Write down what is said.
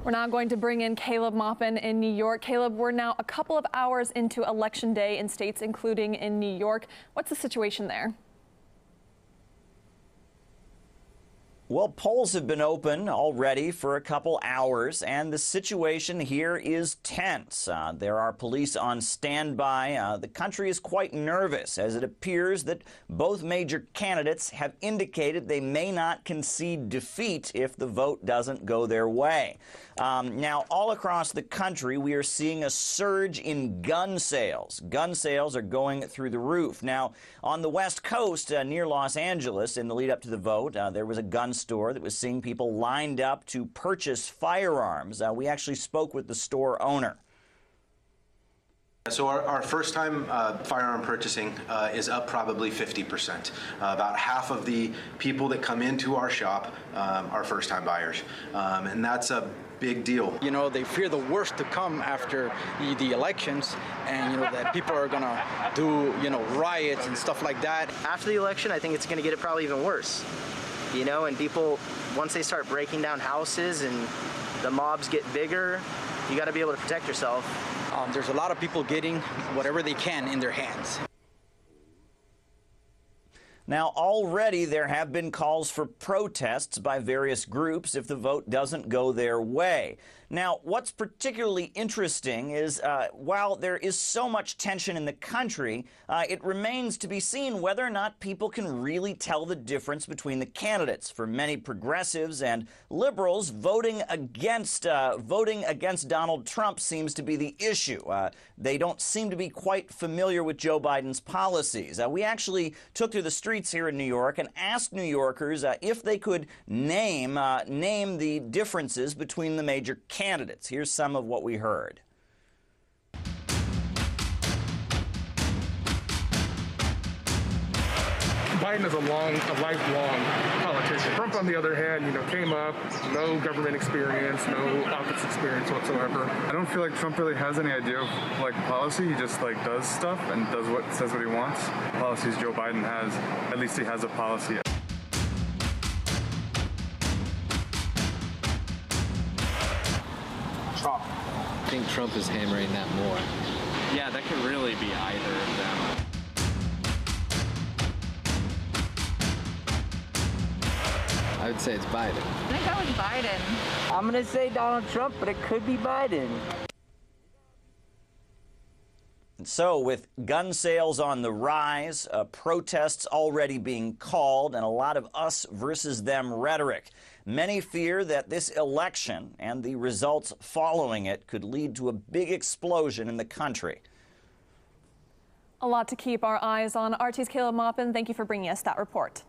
We're now going to bring in Caleb Maupin in New York. Caleb, we're now a couple of hours into Election Day in states including in New York. What's the situation there? Well, polls have been open already for a couple hours, and the situation here is tense. There are police on standby. The country is quite nervous, as it appears that both major candidates have indicated they may not concede defeat if the vote doesn't go their way. Now, all across the country, we are seeing a surge in gun sales. Gun sales are going through the roof. Now, on the West Coast, near Los Angeles, in the lead up to the vote, there was a gun store that was seeing people lined up to purchase firearms. We actually spoke with the store owner. So our first time firearm purchasing is up probably 50%. About half of the people that come into our shop are first time buyers. And that's a big deal. You know, they fear the worst to come after the elections, and, you know, that people are going to do, you know, riots and stuff like that. After the election, I think it's going to get it probably even worse. You know, and people, once they start breaking down houses and the mobs get bigger, you got to be able to protect yourself. There's a lot of people getting whatever they can in their hands. Now, already there have been calls for protests by various groups if the vote doesn't go their way. Now, what's particularly interesting is while there is so much tension in the country, it remains to be seen whether or not people can really tell the difference between the candidates. For many progressives and liberals, voting against Donald Trump seems to be the issue. They don't seem to be quite familiar with Joe Biden's policies. We actually took to the streets here in New York and asked New Yorkers if they could name the differences between the major candidates. Here's some of what we heard. Biden is a lifelong politician. Trump, on the other hand, you know, came up, no government experience, no office experience whatsoever. I don't feel like Trump really has any idea of like policy. He just like does stuff and says what he wants. Policies Joe Biden has, at least he has a policy. Trump. I think Trump is hammering that more. Yeah, that could really be either of them. I would say it's Biden. I think that was Biden. I'm going to say Donald Trump, but it could be Biden. So, with gun sales on the rise, protests already being called, and a lot of us versus them rhetoric, many fear that this election and the results following it could lead to a big explosion in the country. A lot to keep our eyes on. RT's Caleb Maupin, thank you for bringing us that report.